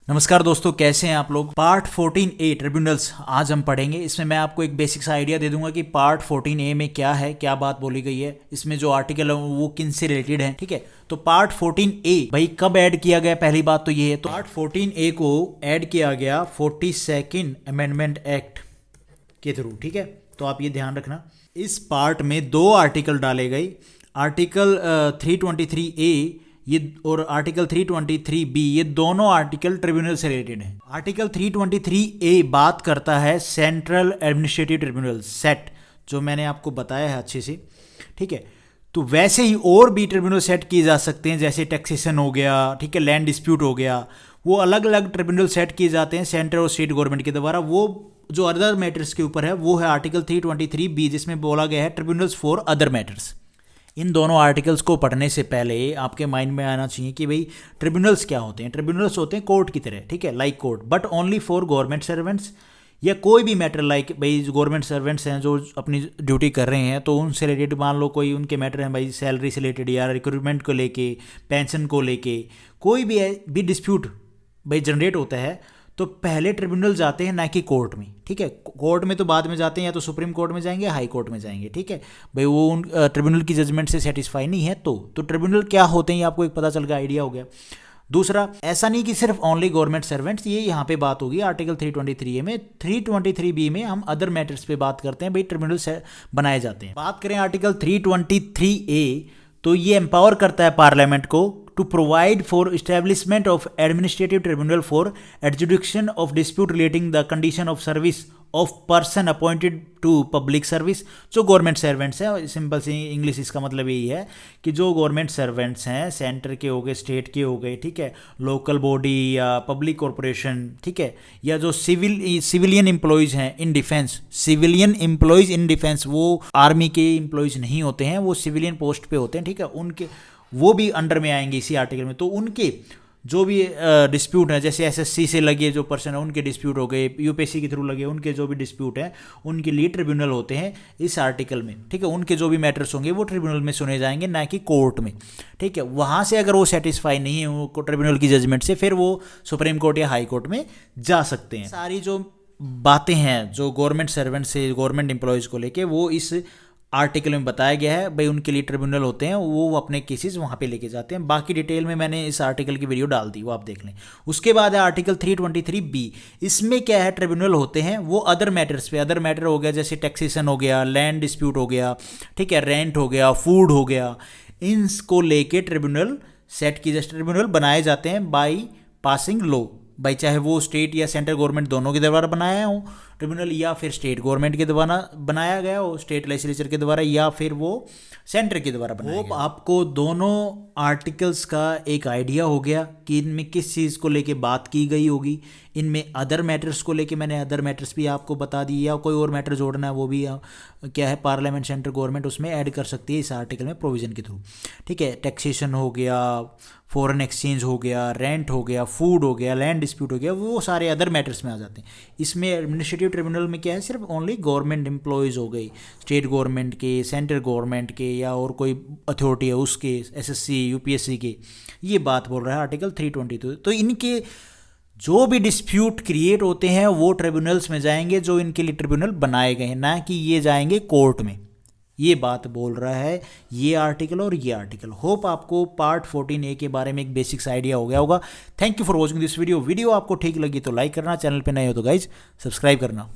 नमस्कार दोस्तों, कैसे हैं आप लोग। पार्ट 14A ट्रिब्यूनल्स आज हम पढ़ेंगे। इसमें मैं आपको एक बेसिक सा आइडिया दे दूंगा कि पार्ट 14A में क्या है, क्या बात बोली गई है, इसमें जो आर्टिकल है वो किन से रिलेटेड है। ठीक है, तो पार्ट 14A भाई कब ऐड किया गया, पहली बात तो ये है। तो पार्ट 14A को ऐड किया गया 42nd अमेंडमेंट एक्ट के थ्रू। ठीक है, तो आप ये ध्यान रखना। इस पार्ट में दो आर्टिकल डाले गए, आर्टिकल 323A ये और आर्टिकल 323B, ये दोनों आर्टिकल ट्रिब्यूनल से रिलेटेड है। आर्टिकल 323A बात करता है सेंट्रल एडमिनिस्ट्रेटिव ट्रिब्यूनल सेट, जो मैंने आपको बताया है अच्छे से। ठीक है, तो वैसे ही और भी ट्रिब्यूनल सेट किए जा सकते हैं, जैसे टैक्सेशन हो गया, ठीक है, लैंड डिस्प्यूट हो गया, वो अलग अलग ट्रिब्यूनल सेट किए जाते हैं सेंट्रल और स्टेट गवर्नमेंट के द्वारा। वो जो अदर मैटर्स के ऊपर है वो है आर्टिकल 323B, जिसमें बोला गया है ट्रिब्यूनल्स फॉर अदर मैटर्स। इन दोनों आर्टिकल्स को पढ़ने से पहले आपके माइंड में आना चाहिए कि भाई ट्रिब्यूनल्स क्या होते हैं। ट्रिब्यूनल्स होते हैं कोर्ट की तरह, ठीक है, like court, but only for government servants या कोई भी मैटर, लाइक भाई गवर्नमेंट सर्वेंट्स हैं जो अपनी ड्यूटी कर रहे हैं, तो उनसे रिलेटेड मान लो कोई उनके मैटर हैं भाई सैलरी से रिलेटेड या रिक्रूटमेंट को लेके, पेंशन को लेके, कोई भी डिस्प्यूट भाई जनरेट होता है, तो पहले ट्रिब्यूनल जाते हैं, ना कि कोर्ट में। ठीक है, कोर्ट में तो बाद में जाते हैं, या तो सुप्रीम कोर्ट में जाएंगे, हाई कोर्ट में जाएंगे। ठीक है भाई, वो उन ट्रिब्यूनल की जजमेंट से सेटिस्फाई नहीं है तो ट्रिब्यूनल क्या होते हैं ये आपको एक पता चल गया, आइडिया हो गया। दूसरा, ऐसा नहीं कि सिर्फ ओनली गवर्नमेंट सर्वेंट्स, ये यहाँ पे बात होगी आर्टिकल 323A में। 323B में हम अदर मैटर्स पे बात करते हैं, भाई ट्रिब्यूनल से बनाए जाते हैं। बात करें आर्टिकल 323A, तो ये एम्पावर करता है पार्लियामेंट को to provide for establishment of administrative tribunal for adjudication of dispute relating the condition of service of person appointed to public service। जो गवर्नमेंट सर्वेंट्स हैं, सिंपल सी इंग्लिश इसका मतलब यही है कि जो गवर्नमेंट सर्वेंट्स हैं, सेंटर के हो गए, स्टेट के हो गए, ठीक है, लोकल बॉडी या पब्लिक कॉरपोरेशन, ठीक है, या जो सिविलियन एम्प्लॉयज़ हैं in defence, civilian employees in defence, वो आर्मी के एम्प्लॉयज़ नहीं होते हैं, वो सिविलियन पोस्ट पे होते हैं। ठीक है, उनके वो भी अंडर में आएंगे इसी आर्टिकल में। तो उनके जो भी डिस्प्यूट है, जैसे एसएससी से लगे जो पर्सन है उनके डिस्प्यूट हो गए, यूपीएससी के थ्रू लगे उनके जो भी डिस्प्यूट है, उनके लिए ट्रिब्यूनल होते हैं इस आर्टिकल में। ठीक है, उनके जो भी मैटर्स होंगे वो ट्रिब्यूनल में सुने जाएंगे, ना कि कोर्ट में। ठीक है, वहाँ से अगर वो सेटिस्फाई नहीं है वो ट्रिब्यूनल की जजमेंट से, फिर वो सुप्रीम कोर्ट या हाई कोर्ट में जा सकते हैं। सारी जो बातें हैं जो गवर्नमेंट सर्वेंट से, गवर्नमेंट एम्प्लॉयज़ को लेके, वो इस आर्टिकल में बताया गया है। भाई उनके लिए ट्रिब्यूनल होते हैं, वो अपने केसेस वहाँ पे लेके जाते हैं। बाकी डिटेल में मैंने इस आर्टिकल की वीडियो डाल दी, वो आप देख लें। उसके बाद है आर्टिकल 323B। इसमें क्या है, ट्रिब्यूनल होते हैं वो अदर मैटर्स पे। अदर मैटर हो गया जैसे टैक्सेशन हो गया, लैंड डिस्प्यूट हो गया, ठीक है, रेंट हो गया, फूड हो गया, इनको लेके ट्रिब्यूनल सेट की जाए, ट्रिब्यूनल बनाए जाते हैं बाई पासिंग लॉ। भाई चाहे वो स्टेट या सेंट्रल गवर्नमेंट दोनों के द्वारा बनाया हो ट्रिब्यूनल, या फिर स्टेट गवर्नमेंट के द्वारा बनाया गया हो, स्टेट लेजिस्लेचर के द्वारा, या फिर वो सेंटर के द्वारा बनाया गया। आपको दोनों आर्टिकल्स का एक आइडिया हो गया कि इनमें किस चीज़ को लेके बात की गई होगी। इनमें अदर मैटर्स को लेके मैंने अदर मैटर्स भी आपको बता दिए, या कोई और मैटर जोड़ना है वो भी क्या है, पार्लियामेंट, सेंट्रल गवर्नमेंट उसमें ऐड कर सकती है इस आर्टिकल में प्रोविजन के थ्रू। ठीक है, टैक्सेशन हो गया, फॉरेन एक्सचेंज हो गया, रेंट हो गया, फूड हो गया, लैंड डिस्प्यूट हो गया, वो सारे अदर मैटर्स में आ जाते हैं। इसमें एडमिनिस्ट्रेटिव ट्रिब्यूनल में क्या है, सिर्फ ओनली गवर्नमेंट एम्प्लॉयज़ हो गई, स्टेट गवर्नमेंट के, सेंट्रल गवर्नमेंट के, या और कोई अथॉरिटी है उसके, एसएससी, यूपीएससी के, ये बात बोल रहा है आर्टिकल 322। तो इनके जो भी डिस्प्यूट क्रिएट होते हैं वो ट्रिब्यूनल्स में जाएंगे, जो इनके लिए ट्रिब्यूनल बनाए गए हैं, ना कि ये जाएंगे कोर्ट में। ये बात बोल रहा है ये आर्टिकल और ये आर्टिकल। होप आपको पार्ट 14A के बारे में एक बेसिक्स आइडिया हो गया होगा। Thank you for watching this video. Video आपको ठीक लगी तो लाइक करना, चैनल पे नए हो तो गाइज सब्सक्राइब करना।